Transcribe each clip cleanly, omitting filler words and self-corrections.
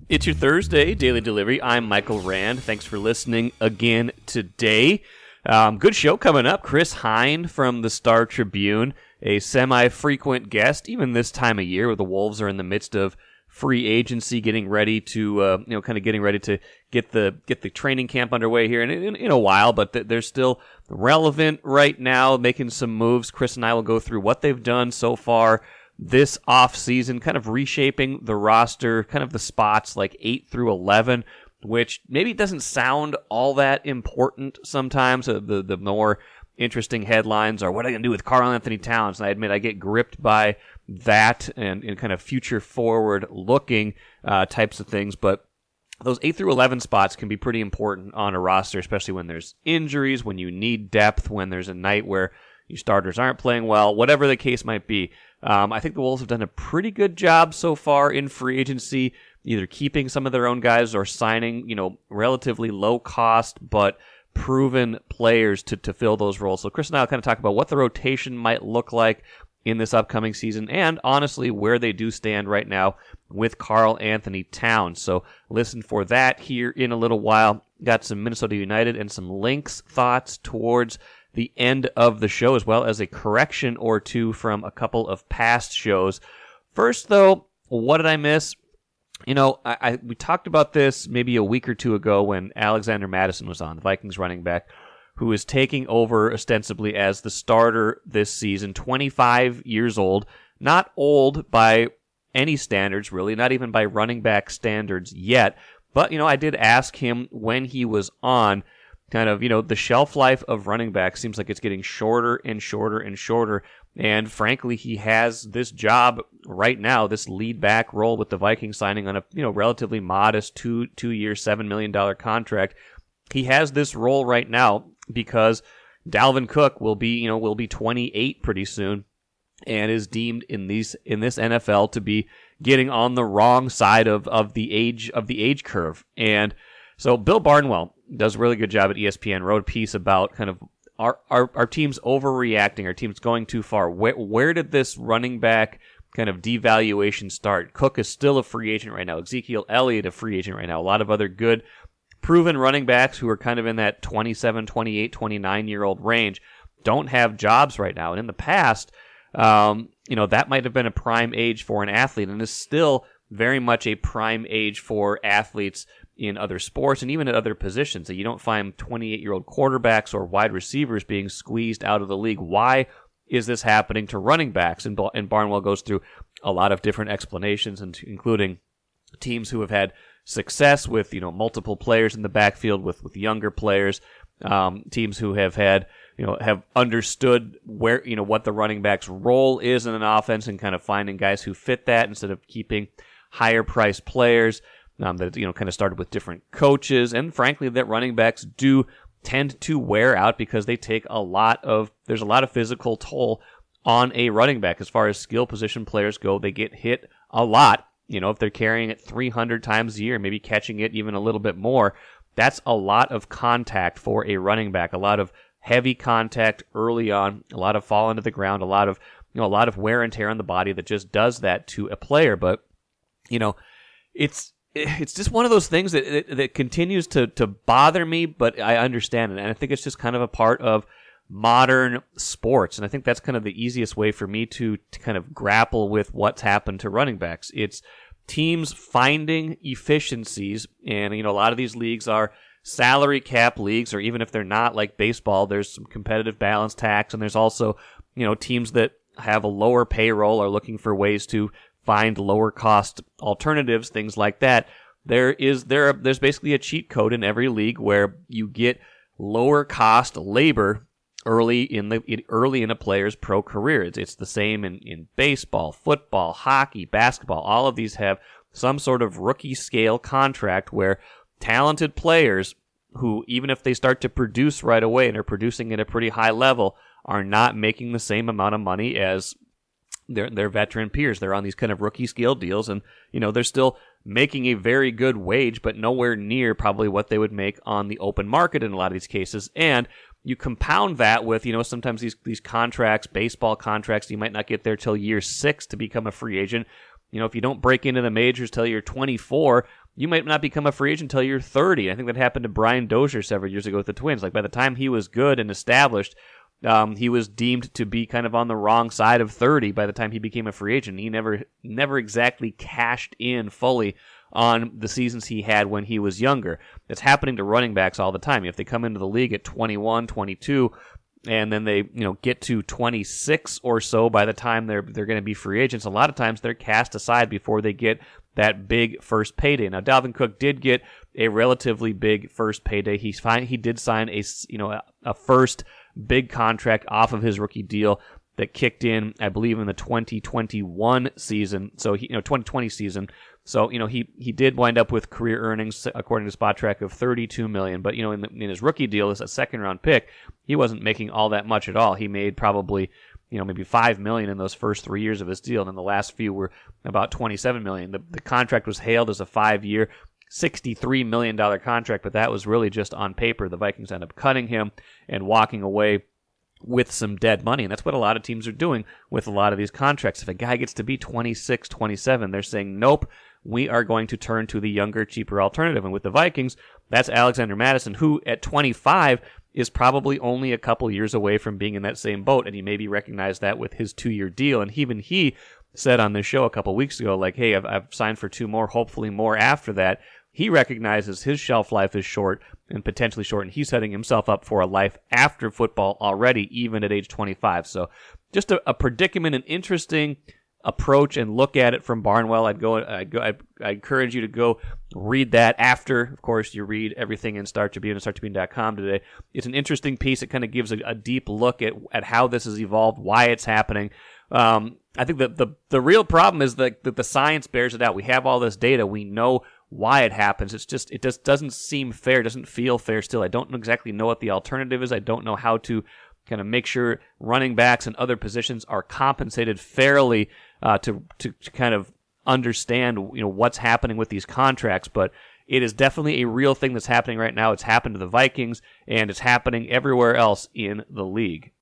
It's your Thursday Daily Delivery. I'm Michael Rand. Thanks for listening again today. Good show coming up. Chris Hine from the Star Tribune, a semi-frequent guest, even this time of year where the Wolves are in the midst of free agency, getting ready to, getting ready to get the training camp underway here in a while, but they're still relevant right now, making some moves. Chris and I will go through what they've done so far this offseason, kind of reshaping the roster, kind of the spots like 8 through 11, which maybe doesn't sound all that important sometimes. The more interesting headlines are, what are I going to do with Karl-Anthony Towns? And I admit I get gripped by that and kind of future forward looking types of things, but those 8 through 11 spots can be pretty important on a roster, especially when there's injuries, when you need depth, when there's a night where your starters aren't playing well, whatever the case might be. I think the Wolves have done a pretty good job so far in free agency, either keeping some of their own guys or signing, relatively low cost but proven players to fill those roles. So Chris and I will kind of talk about what the rotation might look like in this upcoming season and honestly where they do stand right now with Karl-Anthony Towns. So listen for that here in a little while. Got some Minnesota United and some Lynx thoughts towards the end of the show, as well as a correction or two from a couple of past shows. First, though, what did I miss? We talked about this maybe a week or two ago when Alexander Mattison was on, the Vikings running back, who is taking over ostensibly as the starter this season, 25 years old, not old by any standards, really, not even by running back standards yet. But, I did ask him when he was on, kind of, the shelf life of running back seems like it's getting shorter and shorter and shorter. And frankly, he has this job right now, this lead back role with the Vikings signing on a, relatively modest two-year, $7 million contract. He has this role right now because Dalvin Cook will be 28 pretty soon and is deemed in this NFL to be getting on the wrong side of the age curve. And so Bill Barnwell does a really good job at ESPN, wrote a piece about kind of our team's overreacting, our team's going too far. Where did this running back kind of devaluation start? Cook is still a free agent right now. Ezekiel Elliott a free agent right now. A lot of other good proven running backs who are kind of in that 27, 28, 29-year-old range don't have jobs right now. And in the past, that might have been a prime age for an athlete and is still very much a prime age for athletes in other sports and even at other positions. That you don't find 28-year-old quarterbacks or wide receivers being squeezed out of the league. Why is this happening to running backs? And Barnwell goes through a lot of different explanations, including teams who have had success with multiple players in the backfield with younger players, teams who have had have understood where what the running back's role is in an offense and kind of finding guys who fit that instead of keeping higher priced players. That kind of started with different coaches, and frankly, that running backs do tend to wear out because they take there's a lot of physical toll on a running back. As far as skill position players go, they get hit a lot. If they're carrying it 300 times a year, maybe catching it even a little bit more, that's a lot of contact for a running back. A lot of heavy contact early on, a lot of fall into the ground, a lot of wear and tear on the body that just does that to a player. But it's just one of those things that continues to bother me, but I understand it. And I think it's just kind of a part of modern sports. And I think that's kind of the easiest way for me to kind of grapple with what's happened to running backs. It's teams finding efficiencies. And, a lot of these leagues are salary cap leagues, or even if they're not, like baseball, there's some competitive balance tax. And there's also, teams that have a lower payroll are looking for ways to find lower cost alternatives, things like that. There's basically a cheat code in every league where you get lower cost labor early in a player's pro career. It's the same in baseball, football, hockey, basketball. All of these have some sort of rookie scale contract where talented players who, even if they start to produce right away and are producing at a pretty high level, are not making the same amount of money as their veteran peers. They're on these kind of rookie scale deals, and they're still making a very good wage, but nowhere near probably what they would make on the open market in a lot of these cases. And you compound that with, sometimes these contracts, baseball contracts, you might not get there till year 6 to become a free agent. If you don't break into the majors till you're 24, you might not become a free agent until you're 30. I think that happened to Brian Dozier several years ago with the Twins. Like by the time he was good and established, he was deemed to be kind of on the wrong side of 30 by the time he became a free agent. He never exactly cashed in fully on the seasons he had when he was younger. It's happening to running backs all the time. If they come into the league at 21, 22, and then they get to 26 or so by the time they're going to be free agents, a lot of times they're cast aside before they get that big first payday. Now, Dalvin Cook did get a relatively big first payday. He did sign a first big contract off of his rookie deal that kicked in, I believe, in the 2021 season. So 2020 season. So he did wind up with career earnings, according to SpotTrack, of $32 million. But in his rookie deal as a second round pick, he wasn't making all that much at all. He made probably maybe $5 million in those first 3 years of his deal, and then the last few were about $27 million. The contract was hailed as a 5-year, $63 million contract, but that was really just on paper. The Vikings ended up cutting him and walking away with some dead money, and that's what a lot of teams are doing with a lot of these contracts. If a guy gets to be 26, 27, they're saying, nope, we are going to turn to the younger, cheaper alternative. And with the Vikings, that's Alexander Mattison, who at 25 is probably only a couple years away from being in that same boat, and he maybe recognized that with his 2-year deal. And even he said on this show a couple weeks ago, like, hey, I've signed for 2 more, hopefully more after that. He recognizes his shelf life is short and potentially short, and he's setting himself up for a life after football already, even at age 25. So just a predicament, an interesting approach and look at it from Barnwell. I encourage you to go read that after, of course, you read everything in Star Tribune and StarTribune.com today. It's an interesting piece. It kind of gives a deep look at how this has evolved, why it's happening. I think that the real problem is that the science bears it out. We have all this data. We know why it happens. It just doesn't seem fair. It doesn't feel fair still. I don't exactly know what the alternative is. I don't know how to kind of make sure running backs and other positions are compensated fairly to kind of understand what's happening with these contracts. But it is definitely a real thing that's happening right now. It's happened to the Vikings, and it's happening everywhere else in the league.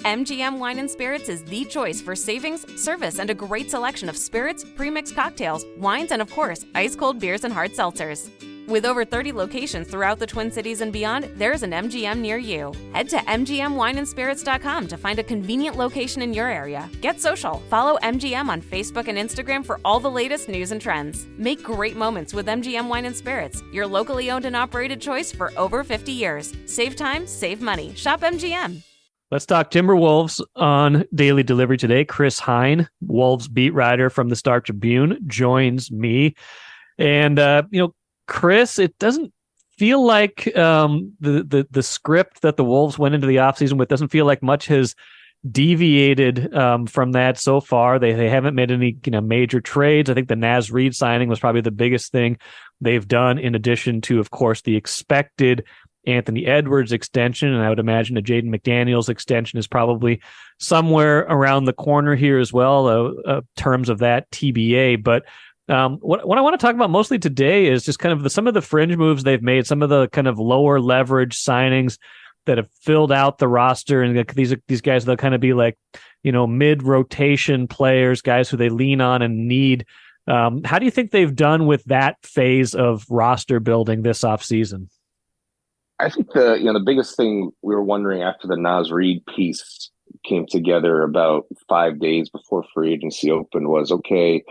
MGM Wine and Spirits is the choice for savings, service, and a great selection of spirits, pre-mixed cocktails, wines, and of course, ice-cold beers and hard seltzers. With over 30 locations throughout the Twin Cities and beyond, there's an MGM near you. Head to MGMWineandSpirits.com to find a convenient location in your area. Get social. Follow MGM on Facebook and Instagram for all the latest news and trends. Make great moments with MGM Wine and Spirits, your locally owned and operated choice for over 50 years. Save time, save money. Shop MGM. Let's talk Timberwolves on Daily Delivery today. Chris Hine, Wolves beat writer from the Star Tribune, joins me. And, Chris, it doesn't feel like the script that the Wolves went into the offseason with doesn't feel like much has deviated from that so far. They haven't made any major trades. I think the Naz Reid signing was probably the biggest thing they've done, in addition to, of course, the expected Anthony Edwards extension, and I would imagine a Jaden McDaniels extension is probably somewhere around the corner here as well, terms of that TBA. But what I want to talk about mostly today is just kind of some of the fringe moves they've made, some of the kind of lower leverage signings that have filled out the roster, and these guys, they'll kind of be like mid rotation players, guys who they lean on and need. How do you think they've done with that phase of roster building this offseason? I think the biggest thing we were wondering after the Naz Reid piece came together about 5 days before free agency opened was, okay,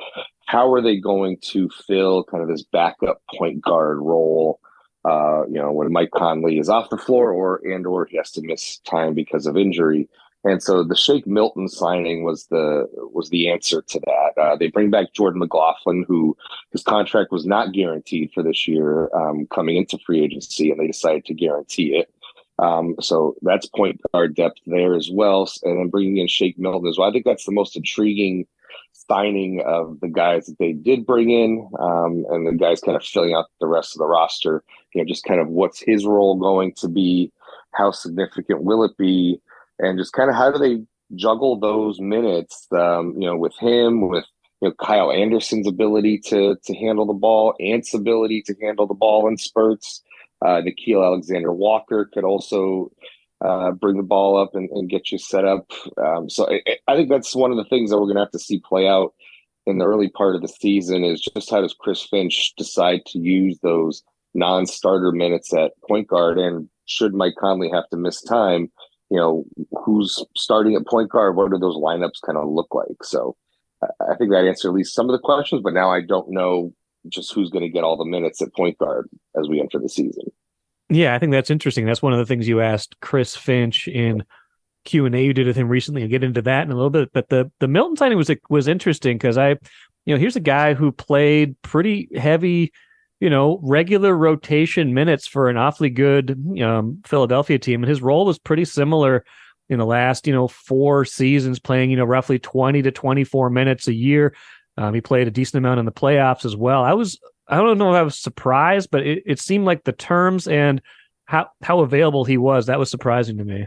how are they going to fill kind of this backup point guard role, when Mike Conley is off the floor or he has to miss time because of injury. And so the Shake Milton signing was the answer to that. They bring back Jordan McLaughlin, who his contract was not guaranteed for this year coming into free agency, and they decided to guarantee it. So that's point guard depth there as well. And then bringing in Shake Milton as well. I think that's the most intriguing signing of the guys that they did bring in, and the guys kind of filling out the rest of the roster. Just kind of what's his role going to be, how significant will it be, and just kind of how do they juggle those minutes, with him, with Kyle Anderson's ability to handle the ball, Ant's ability to handle the ball in spurts. Nickeil Alexander-Walker could also bring the ball up and get you set up. So I think that's one of the things that we're going to have to see play out in the early part of the season is just how does Chris Finch decide to use those non-starter minutes at point guard, and should Mike Conley have to miss time, who's starting at point guard? What do those lineups kind of look like? So I think that answered at least some of the questions, but now I don't know just who's going to get all the minutes at point guard as we enter the season. Yeah, I think that's interesting. That's one of the things you asked Chris Finch in Q&A you did with him recently. I'll get into that in a little bit. But the Milton signing was interesting because here's a guy who played pretty heavy, regular rotation minutes for an awfully good Philadelphia team. And his role was pretty similar in the last, 4 seasons, playing, roughly 20 to 24 minutes a year. He played a decent amount in the playoffs as well. I don't know if I was surprised, but it seemed like the terms and how available he was, that was surprising to me.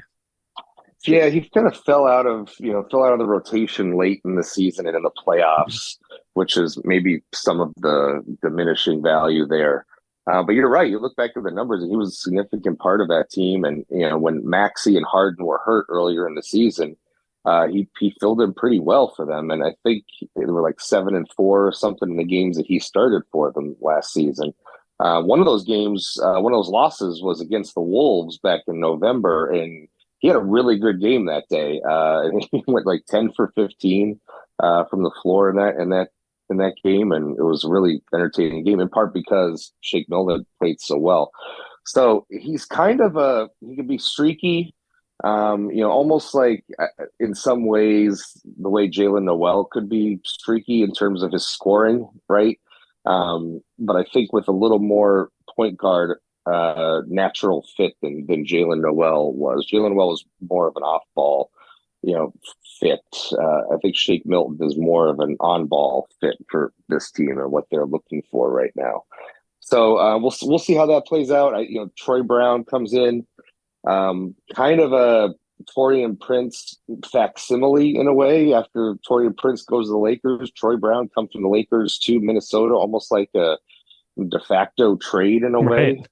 Yeah, he kind of fell out of the rotation late in the season and in the playoffs, which is maybe some of the diminishing value there. But you're right. You look back at the numbers, and he was a significant part of that team. And when Maxey and Harden were hurt earlier in the season, he filled in pretty well for them. And I think they were like 7-4 or something in the games that he started for them last season. One of those games, one of those losses was against the Wolves back in November, and he had a really good game that day. He went like 10 for 15 from the floor in that game, and it was a really entertaining game, in part because Shake Milton played so well. So he's kind of he could be streaky, almost like in some ways the way Jalen Noel could be streaky in terms of his scoring, right? But I think with a little more point guard natural fit than Jalen Noel was. Jalen Noel was more of an off-ball, fit. I think Shake Milton is more of an on-ball fit for this team and what they're looking for right now. So we'll see how that plays out. Troy Brown comes in, kind of a Taurean Prince facsimile in a way. After Taurean Prince goes to the Lakers, Troy Brown comes from the Lakers to Minnesota, almost like a de facto trade in a way.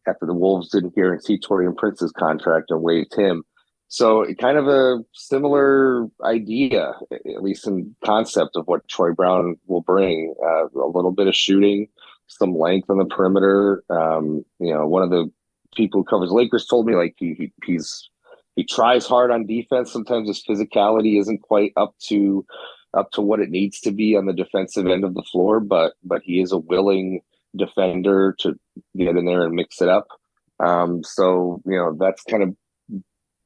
After the Wolves didn't guarantee Taurean Prince's contract and waived him. So kind of a similar idea, at least in concept, of what Troy Brown will bring. A little bit of shooting, some length on the perimeter. One of the people who covers Lakers told me like he tries hard on defense. Sometimes his physicality isn't quite up to what it needs to be on the defensive end of the floor, but he is a willing defender to get in there and mix it up. So that's kind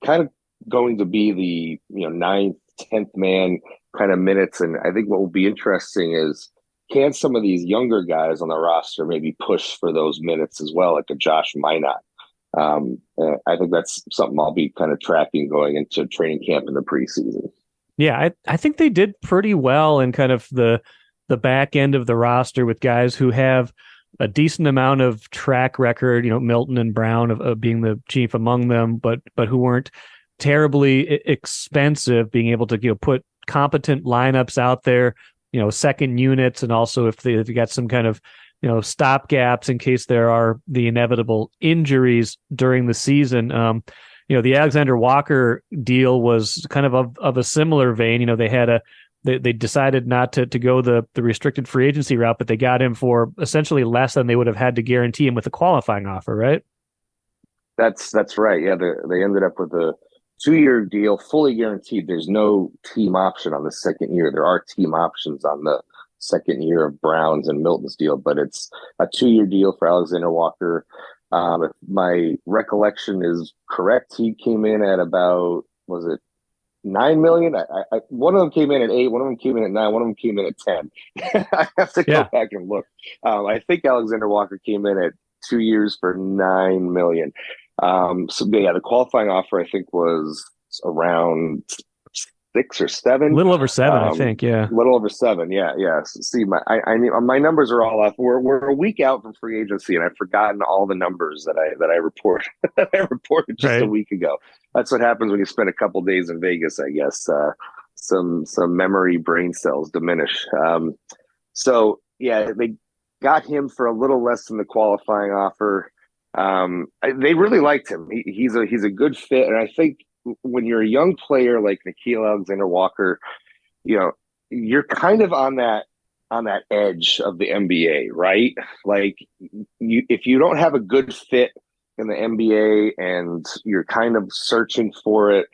of going to be the 9th, 10th man kind of minutes. And I think what will be interesting is, can some of these younger guys on the roster maybe push for those minutes as well, like a Josh Minot? I think that's something I'll be kind of tracking going into training camp in the preseason. Yeah, I think they did pretty well in kind of the back end of the roster with guys who have a decent amount of track record, Milton and Brown of being the chief among them, but who weren't terribly expensive, being able to put competent lineups out there, second units, and also if you got some kind of stop gaps in case there are the inevitable injuries during the season. The Alexander Walker deal was kind of a similar vein. They decided not to go the restricted free agency route, but they got him for essentially less than they would have had to guarantee him with a qualifying offer, right? That's right. Yeah, they ended up with a 2-year deal, fully guaranteed. There's no team option on the second year. There are team options on the second year of Brown's and Milton's deal, but it's a 2-year deal for Alexander Walker. If my recollection is correct, he came in at about, was it $9 million? One of them came in at 8, one of them came in at 9, one of them came in at 10. I have to go back and look. I think Alexander Walker came in at 2 years for $9 million. The qualifying offer I think was around 6 or 7. A little over 7, I think. Yeah, a little over 7. Yeah. See, my numbers are all off. We're a week out from free agency, and I've forgotten all the numbers that I report that I reported just a week ago. That's what happens when you spend a couple days in Vegas, I guess. Some memory brain cells diminish. They got him for a little less than the qualifying offer. They really liked him. He's a good fit, and I think when you're a young player like Nickeil Alexander-Walker, you're kind of on that edge of the NBA, right? Like if you don't have a good fit in the NBA and you're kind of searching for it,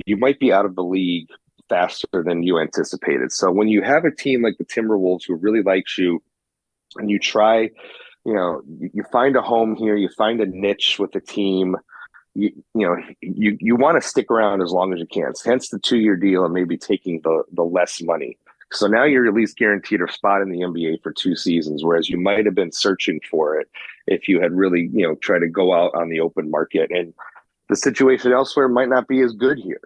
you might be out of the league faster than you anticipated. So when you have a team like the Timberwolves who really likes you and you try, you find a home here, you find a niche with the team, you want to stick around as long as you can. Hence the 2-year deal and maybe taking the less money. So now you're at least guaranteed a spot in the NBA for 2 seasons, whereas you might have been searching for it if you had really, tried to go out on the open market. And the situation elsewhere might not be as good here.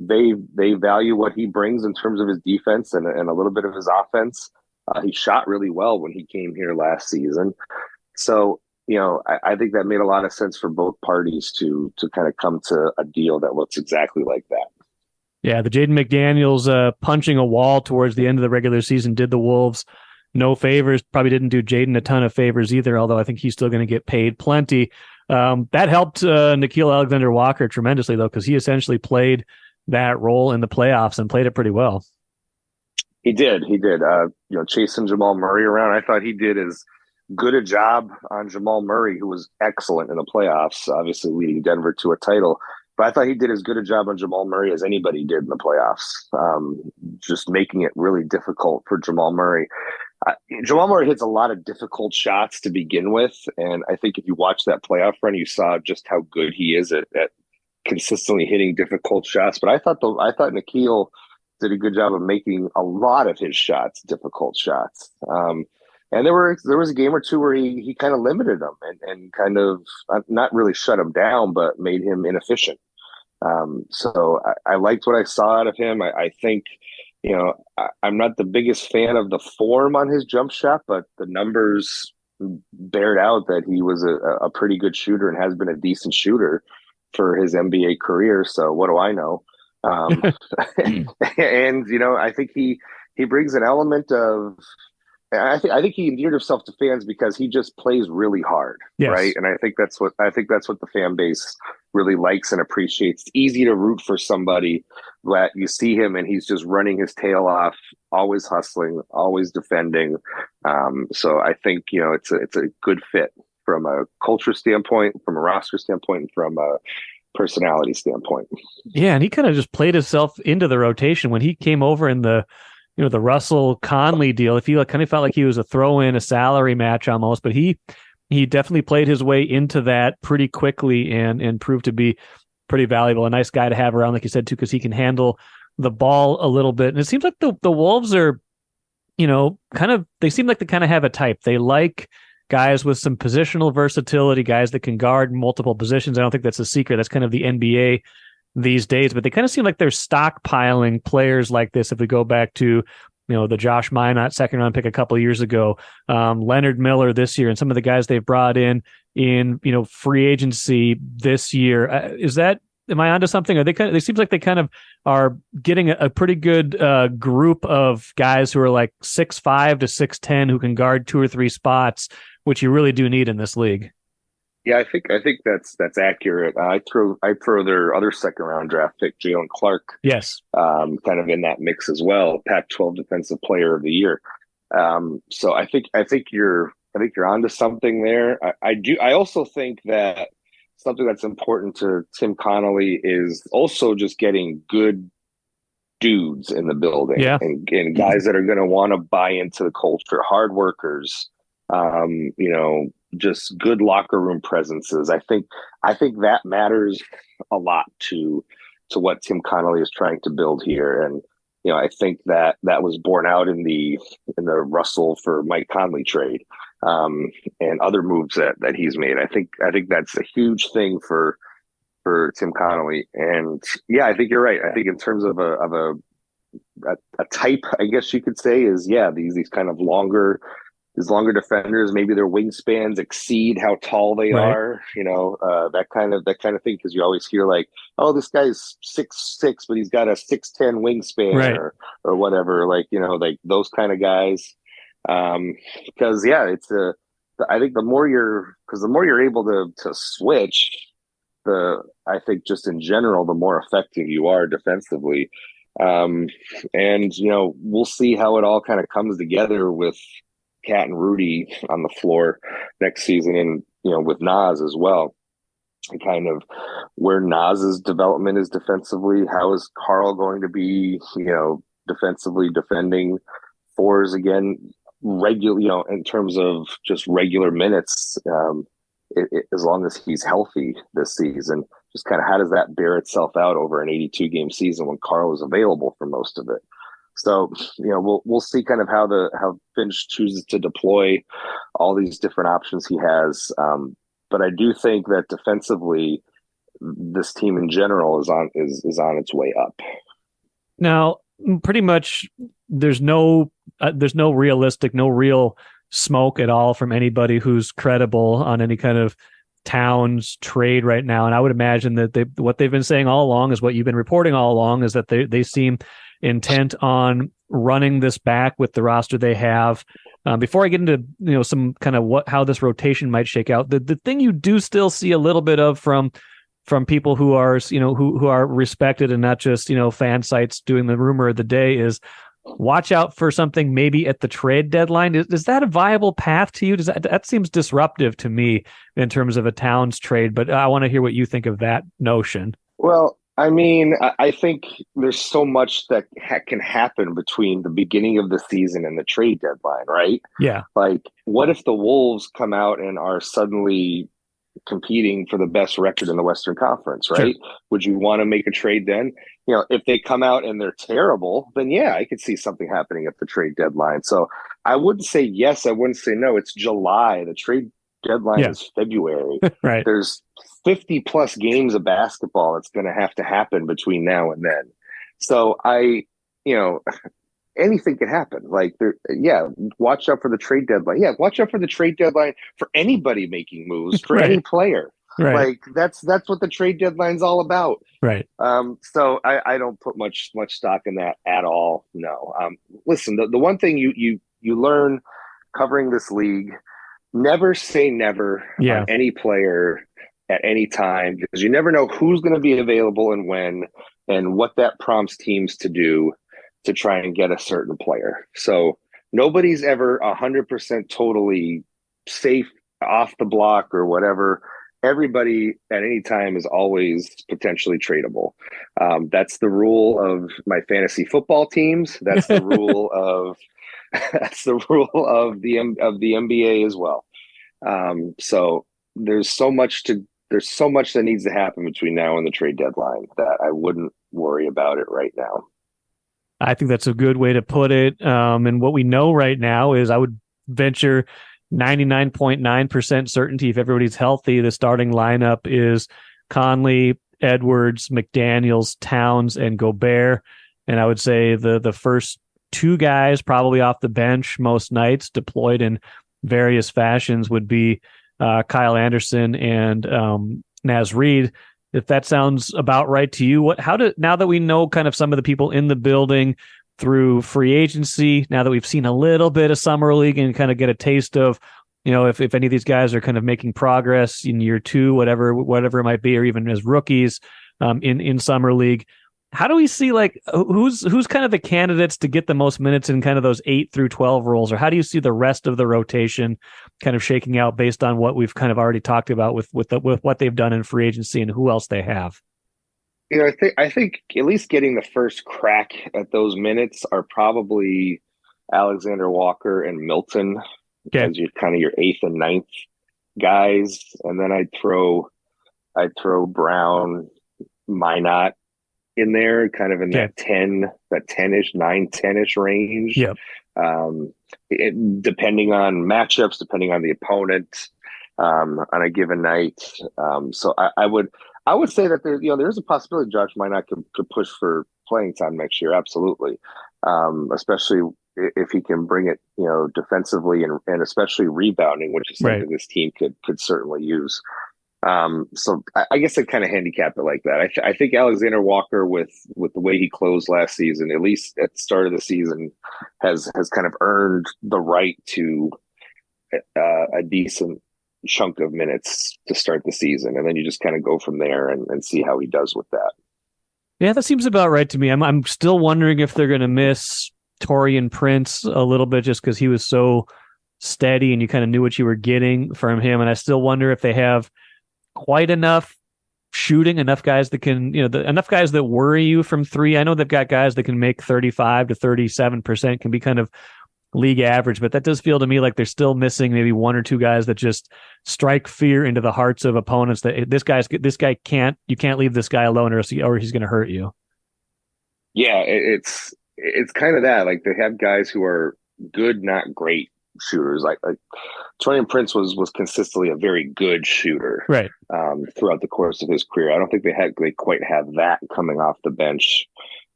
They value what he brings in terms of his defense and a little bit of his offense. He shot really well when he came here last season. So, I think that made a lot of sense for both parties to kind of come to a deal that looks exactly like that. Yeah, the Jaden McDaniels punching a wall towards the end of the regular season did the Wolves no favors. Probably didn't do Jaden a ton of favors either, although I think he's still going to get paid plenty. That helped Nickeil Alexander-Walker tremendously, though, because he essentially played that role in the playoffs and played it pretty well. He did. Chasing Jamal Murray around. I thought he did as good a job on Jamal Murray, who was excellent in the playoffs, obviously leading Denver to a title. But I thought he did as good a job on Jamal Murray as anybody did in the playoffs, just making it really difficult for Jamal Murray. Jamal Murray hits a lot of difficult shots to begin with, and I think if you watch that playoff run, you saw just how good he is at consistently hitting difficult shots. But I thought Nickeil did a good job of making a lot of his shots difficult shots. And there was a game or two where he kind of limited him and kind of not really shut him down, but made him inefficient. So I liked what I saw out of him. I think, I'm not the biggest fan of the form on his jump shot, but the numbers bared out that he was a pretty good shooter and has been a decent shooter for his NBA career. So what do I know? And, I think he brings an element of, I think he endeared himself to fans because he just plays really hard, yes. Right? And I think that's what the fan base really likes and appreciates. It's easy to root for somebody that you see him and he's just running his tail off, always hustling, always defending. So I think it's a good fit from a culture standpoint, from a roster standpoint, and from a personality standpoint. Yeah, and he kind of just played himself into the rotation when he came over in the Russell Conley deal. If he kind of felt like he was a throw-in, a salary match almost, but he definitely played his way into that pretty they and proved to be pretty valuable. A nice guy to have around, like you said, too, because he can handle the ball a little bit. And it seems like the Wolves are, they seem like they kind of have a type. They like guys with some positional versatility, guys that can guard multiple positions. I don't think that's a secret. That's kind of the NBA these days, but they kind of seem like they're stockpiling players like this. If we go back to, the Josh Minot second round pick a couple of years ago, Leonard Miller this year, and some of the guys they've brought in free agency this year. Am I onto something? Are they seems like they kind of are getting a pretty good group of guys who are like 6'5" to 6'10" who can guard 2 or 3 spots, which you really do need in this league. Yeah, I think that's accurate. I throw their other second round draft pick, Jalen Clark. Yes, kind of in that mix as well. Pac-12 Defensive Player of the Year. So I think you're onto something there. I also think that something that's important to Tim Connolly is also just getting good dudes in the building, and guys that are going to want to buy into the culture, hard workers. Just good locker room presences. I think that matters a lot to what Tim Connolly is trying to build here. And, I think that was borne out in the Russell for Mike Conley trade, and other moves that he's made. I think that's a huge thing for Tim Connolly. And yeah, I think you're right. I think in terms of a type, I guess you could say, is these kind of longer defenders, maybe their wingspans exceed how tall they are, that kind of thing. Because you always hear like, oh, this guy's 6'6", but he's got a 6'10" wingspan, right, or whatever, like those kind of guys. Because I think the more you're able to switch, I think just in general, the more effective you are defensively. And, we'll see how it all kind of comes together with Cat and Rudy on the floor next season, and, with Nas as well. And kind of where Nas's development is defensively. How is Karl going to be, defensively defending fours again, regular, in terms of just regular minutes, as long as he's healthy this season. Just kind of how does that bear itself out over an 82 game season when Karl is available for most of it? So, we'll see kind of how Finch chooses to deploy all these different options he has. But I do think that defensively, this team in general is on its way up. Now, pretty much, there's no real smoke at all from anybody who's credible on any kind of Towns trade right now. And I would imagine that what they've been saying all along is what you've been reporting all along, is that they seem intent on running this back with the roster they have. Before I get into some kind of how this rotation might shake out, the thing you do still see a little bit of from people who are who are respected and not just fan sites doing the rumor of the day is watch out for something maybe at the trade deadline. Is that a viable path to you? That seems disruptive to me in terms of a Towns trade, but I want to hear what you think of that notion. Well, I mean, I think there's so much that can happen between the beginning of the season and the trade deadline, right? Yeah. Like, what if the Wolves come out and are suddenly competing for the best record in the Western Conference, right? Sure. Would you want to make a trade then? If they come out and they're terrible, then yeah, I could see something happening at the trade deadline. So I wouldn't say yes, I wouldn't say no. It's July. The trade deadline is February. Right. There's 50 plus games of basketball that's going to have to happen between now and then. So anything can happen. Like, watch out for the trade deadline. Yeah, watch out for the trade deadline for anybody making moves, for any player. Right. Like, that's what the trade deadline's all about. Right. So I don't put much stock in that at all. No. Listen, the one thing you learn covering this league, never say never on any player at any time, because you never know who's going to be available and when, and what that prompts teams to do to try and get a certain player. So nobody's ever 100% totally safe off the block or whatever. Everybody at any time is always potentially tradable. That's the rule of my fantasy football teams. That's the rule of the NBA as well. So there's so much that needs to happen between now and the trade deadline that I wouldn't worry about it right now. I think that's a good way to put it. And what we know right now is, I would venture 99.9% certainty, if everybody's healthy, the starting lineup is Conley, Edwards, McDaniels, Towns, and Gobert. And I would say the first two guys probably off the bench most nights, deployed in various fashions, would be Kyle Anderson and Naz Reid. If that sounds about right to you, now that we know kind of some of the people in the building through free agency, now that we've seen a little bit of summer league and kind of get a taste of, if any of these guys are kind of making progress in year two, whatever it might be, or even as rookies in summer league, how do we see, like, who's kind of the candidates to get the most minutes in kind of those 8 through 12 roles, or how do you see the rest of the rotation kind of shaking out based on what we've kind of already talked about with what they've done in free agency and who else they have? I think at least getting the first crack at those minutes are probably Alexander Walker and Milton as your 8th and 9th guys, and then I'd throw Brown, Minot in there, kind of in that 10-ish, 9-10-ish range. Yep. Depending on matchups, depending on the opponent, on a given night. So I would say that there's a possibility Josh Minot could push for playing time next year. Absolutely. Especially if he can bring it, defensively and especially rebounding, which is something this team could certainly use. So I guess I kind of handicap it like that. I think Alexander Walker, with the way he closed last season, at least at the start of the season, has kind of earned the right to a decent chunk of minutes to start the season, and then you just kind of go from there and see how he does with that. Yeah, that seems about right to me. I'm still wondering if they're going to miss Taurean Prince a little bit just because he was so steady and you kind of knew what you were getting from him. And I still wonder if they have quite enough shooting, enough guys that can, enough guys that worry you from three. I know they've got guys that can make 35 to 37%, can be kind of league average, but that does feel to me like they're still missing maybe one or two guys that just strike fear into the hearts of opponents that you can't leave this guy alone or he's going to hurt you. Yeah, it's kind of that. Like, they have guys who are good, not great shooters. Like Taurean Prince was consistently a very good shooter, right? Throughout the course of his career. I don't think they quite have that coming off the bench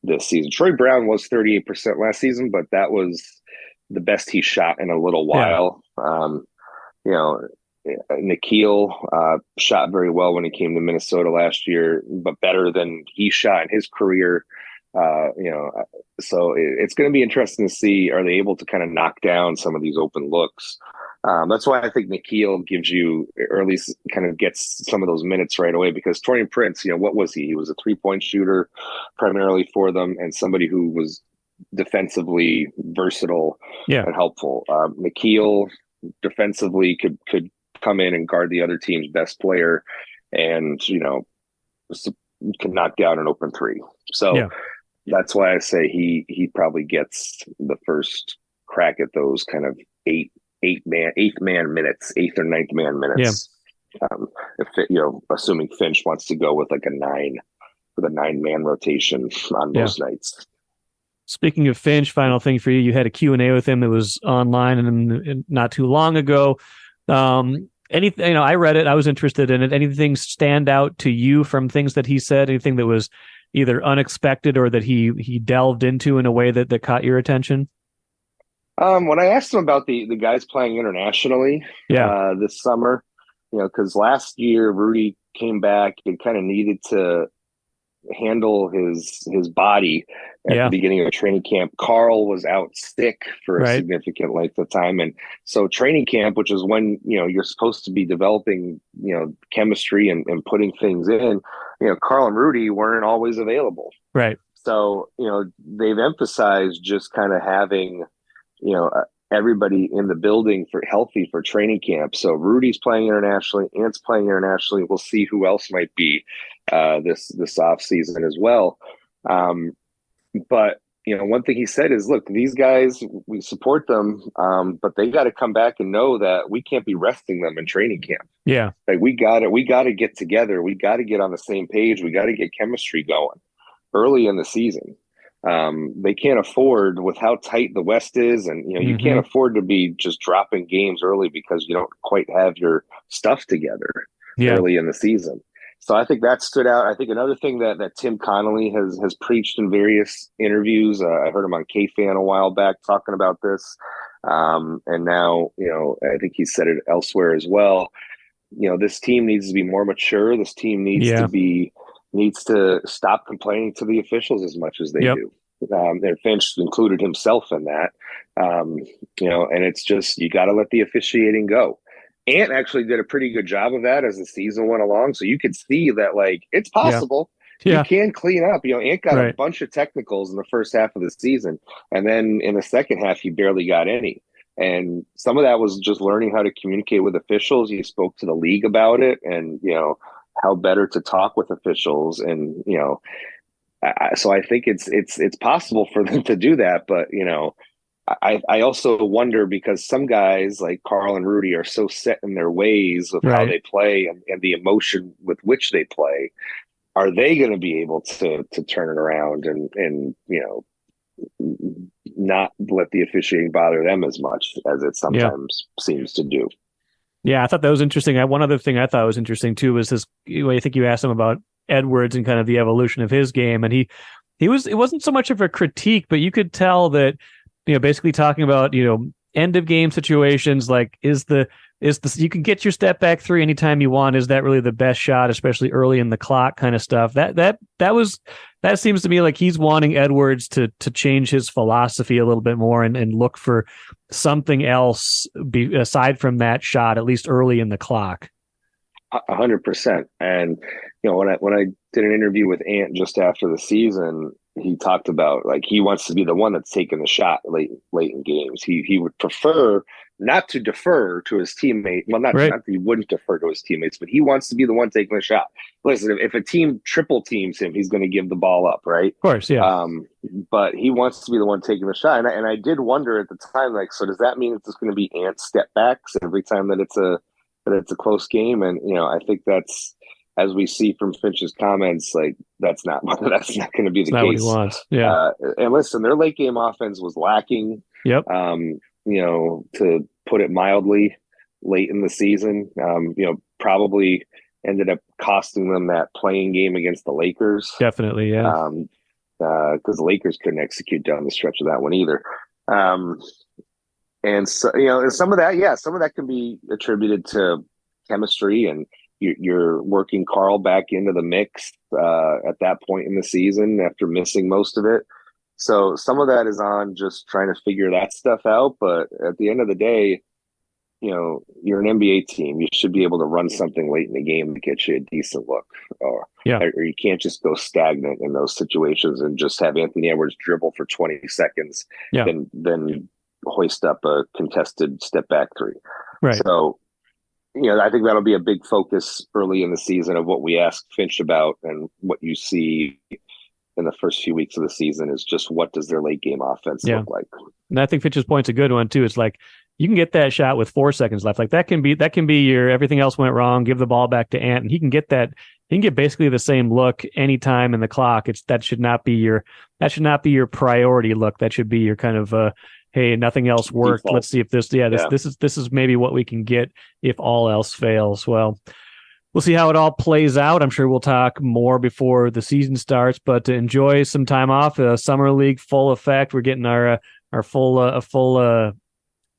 this season. Troy Brown was 38% last season, but that was the best he shot in a little while. Nikhil shot very well when he came to Minnesota last year, but better than he shot in his career. So it's going to be interesting to see, are they able to kind of knock down some of these open looks? That's why I think Nikhil gives you, or at least kind of gets some of those minutes right away, because Taurean Prince, what was he? He was a 3-point shooter primarily for them, and somebody who was defensively versatile and helpful. Nikhil defensively could come in and guard the other team's best player and, can knock down an open three. So that's why I say he probably gets the first crack at those kind of eighth or ninth man minutes. Assuming Finch wants to go with like a 9-man rotation on most nights. Speaking of Finch, final thing for you, you had a Q&A with him that was online and not too long ago. Anything, I read it, I was interested in it. Anything stand out to you from things that he said? Anything that was either unexpected or that he delved into in a way that caught your attention? When I asked him about the guys playing internationally this summer, because last year Rudy came back and kind of needed to handle his body at the beginning of training camp. Karl was out sick for a significant length of time. And so training camp, which is when, you're supposed to be developing, chemistry and putting things in, Karl and Rudy weren't always available. Right. So, they've emphasized just kind of having, everybody in the building healthy for training camp. So Rudy's playing internationally, Ant's playing internationally. We'll see who else might be this off season as well. But one thing he said is, look, these guys, we support them, but they got to come back and know that we can't be resting them in training camp. Yeah, like we got to get together. We got to get on the same page. We got to get chemistry going early in the season. They can't afford, with how tight the West is, and you can't afford to be just dropping games early because you don't quite have your stuff together early in the season. So I think that stood out. I think another thing that Tim Connolly has preached in various interviews, I heard him on K-Fan a while back talking about this, and now I think he said it elsewhere as well. This team needs to be more mature. This team needs to stop complaining to the officials as much as they do. And Finch included himself in that. And it's just, you got to let the officiating go. Ant actually did a pretty good job of that as the season went along. So you could see that, like, it's possible. You can clean up. Ant got a bunch of technicals in the first half of the season. And then in the second half, he barely got any. And some of that was just learning how to communicate with officials. He spoke to the league about it and, how better to talk with officials. And, so I think it's possible for them to do that. But, I also wonder, because some guys like Karl and Rudy are so set in their ways of how they play and the emotion with which they play. Are they going to be able to turn it around and not let the officiating bother them as much as it sometimes seems to do? Yeah, I thought that was interesting. One other thing I thought was interesting too was this. I think you asked him about Edwards and kind of the evolution of his game, and it wasn't so much of a critique, but you could tell that basically talking about end of game situations, like is the you can get your step back three anytime you want. Is that really the best shot, especially early in the clock kind of stuff? That seems to me like he's wanting Edwards to change his philosophy a little bit more and look for something else aside from that shot, at least early in the clock. 100%. And when I did an interview with Ant just after the season, he talked about like he wants to be the one that's taking the shot late in games. He would prefer not to defer to his teammate. Well, not that he wouldn't defer to his teammates, but he wants to be the one taking the shot. Listen, if a team triple teams him, he's going to give the ball up, right? Of course, yeah. But he wants to be the one taking the shot, and I did wonder at the time, like, so does that mean it's just going to be Ant step backs every time that it's a close game? And I think that's, as we see from Finch's comments, like that's not going to be the case. What he wants. Yeah. And listen, their late game offense was lacking. Yep. To put it mildly, late in the season, probably ended up costing them that playing game against the Lakers. Definitely, yeah. Because the Lakers couldn't execute down the stretch of that one either. And so, some of that can be attributed to chemistry, and you're working Karl back into the mix at that point in the season after missing most of it. So some of that is on just trying to figure that stuff out. But at the end of the day, you're an NBA team. You should be able to run something late in the game to get you a decent look. Or you can't just go stagnant in those situations and just have Anthony Edwards dribble for 20 seconds, then hoist up a contested step back three. Right. So, I think that'll be a big focus early in the season of what we ask Finch about, and what you see in the first few weeks of the season is just what does their late game offense look like. And I think Finch's point's a good one too. It's like you can get that shot with 4 seconds left. Like that can be your everything else went wrong. Give the ball back to Ant, and he can get that. He can get basically the same look anytime in the clock. That should not be your priority look. That should be your kind of hey, nothing else worked. Let's see if this is maybe what we can get if all else fails. Well, we'll see how it all plays out. I'm sure we'll talk more before the season starts, but to enjoy some time off. Summer League full effect. We're getting our full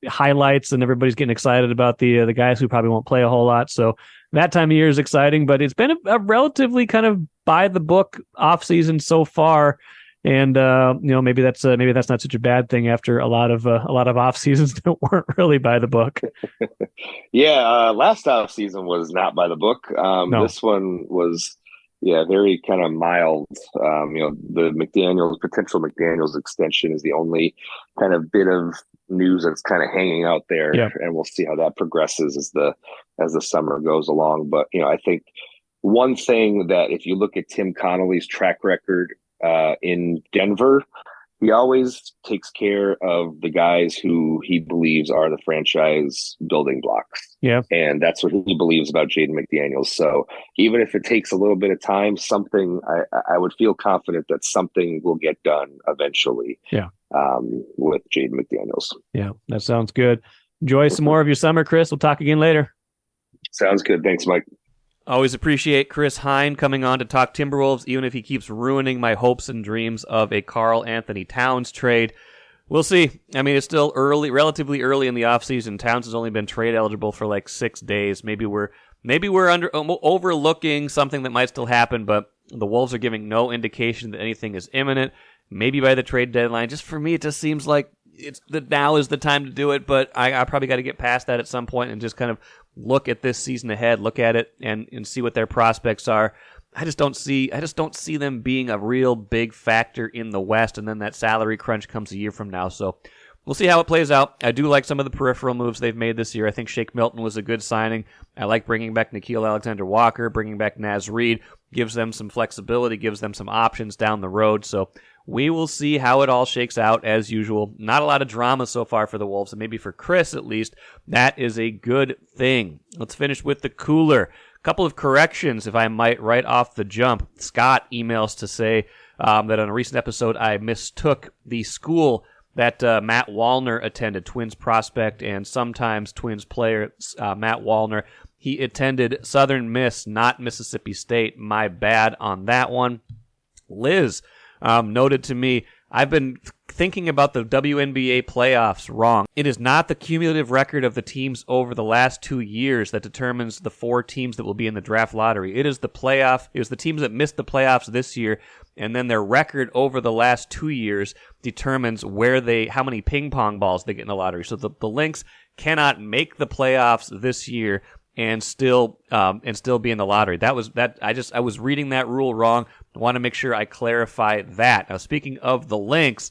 highlights, and everybody's getting excited about the guys who probably won't play a whole lot. So that time of year is exciting, but it's been a relatively kind of by the book off season so far. And maybe that's not such a bad thing after a lot of off seasons that weren't really by the book. Last off season was not by the book. No. This one was very kind of mild. The potential McDaniels extension is the only kind of bit of news that's kind of hanging out there, and we'll see how that progresses as the summer goes along. But I think one thing that if you look at Tim Connolly's track record in Denver, he always takes care of the guys who he believes are the franchise building blocks. Yeah. And that's what he believes about Jaden McDaniels. So even if it takes a little bit of time, I would feel confident that something will get done eventually. Yeah. With Jaden McDaniels. Yeah, that sounds good. Enjoy some more of your summer, Chris. We'll talk again later. Sounds good. Thanks, Mike. Always appreciate Chris Hine coming on to talk Timberwolves, even if he keeps ruining my hopes and dreams of a Karl-Anthony Towns trade. We'll see. I mean, it's still relatively early in the offseason. Towns has only been trade eligible for like 6 days. Maybe we're overlooking something that might still happen, but the Wolves are giving no indication that anything is imminent. Maybe by the trade deadline. Just for me, it just seems like now is the time to do it, but I probably got to get past that at some point and just kind of look at this season ahead, look at it and see what their prospects are. I just don't see them being a real big factor in the West, and then that salary crunch comes a year from now. So we'll see how it plays out. I do like some of the peripheral moves they've made this year. I think Shake Milton was a good signing. I like bringing back Nickeil Alexander-Walker, bringing back Naz Reid, gives them some flexibility, gives them some options down the road. So we will see how it all shakes out as usual. Not a lot of drama so far for the Wolves, and maybe for Chris at least, that is a good thing. Let's finish with the cooler. Couple of corrections, if I might, right off the jump. Scott emails to say that on a recent episode I mistook the school that Matt Wallner attended, Twins prospect and sometimes Twins player Matt Wallner. He attended Southern Miss, not Mississippi State. My bad on that one. Liz noted to me, I've been thinking about the WNBA playoffs wrong. It is not the cumulative record of the teams over the last 2 years that determines the 4 teams that will be in the draft lottery. It is the teams that missed the playoffs this year, and then their record over the last 2 years determines how many ping pong balls they get in the lottery. So the Lynx cannot make the playoffs this year, and still be in the lottery. I was reading that rule wrong. I want to make sure I clarify that. Now, speaking of the Lynx,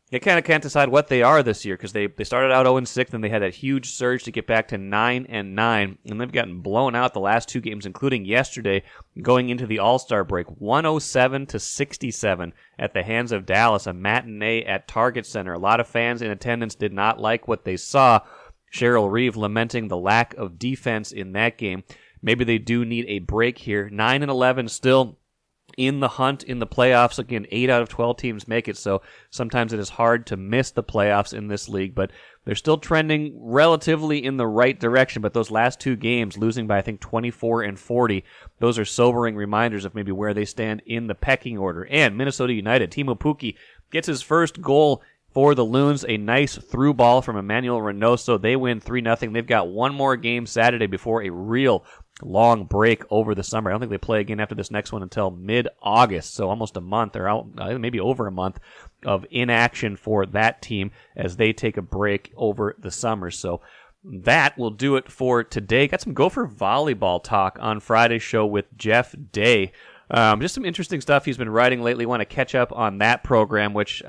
they kind of can't decide what they are this year because they started out 0-6, and they had that huge surge to get back to 9-9, and they've gotten blown out the last two games, including yesterday, going into the All-Star break, 107-67 at the hands of Dallas, a matinee at Target Center. A lot of fans in attendance did not like what they saw. Cheryl Reeve lamenting the lack of defense in that game. Maybe they do need a break here. 9-11 still in the hunt in the playoffs. Again, 8 out of 12 teams make it, so sometimes it is hard to miss the playoffs in this league, but they're still trending relatively in the right direction. But those last two games, losing by, I think, 24 and 40, those are sobering reminders of maybe where they stand in the pecking order. And Minnesota United, Timo Pukki gets his first goal for the Loons, a nice through ball from Emmanuel Reynoso. They win 3-0. They've got one more game Saturday before a real long break over the summer. I don't think they play again after this next one until mid-August, so almost a month, or maybe over a month of inaction for that team as they take a break over the summer. So that will do it for today. Got some Gopher volleyball talk on Friday's show with Jeff Day. Just some interesting stuff he's been writing lately. Want to catch up on that program, which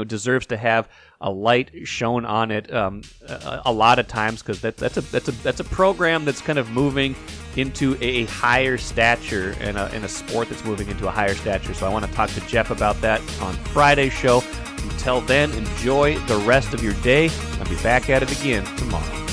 deserves to have a light shown on it a lot of times, because that's a program that's kind of moving into a higher stature, and in a sport that's moving into a higher stature. So I want to talk to Jeff about that on Friday's show. Until then, enjoy the rest of your day. I'll be back at it again tomorrow.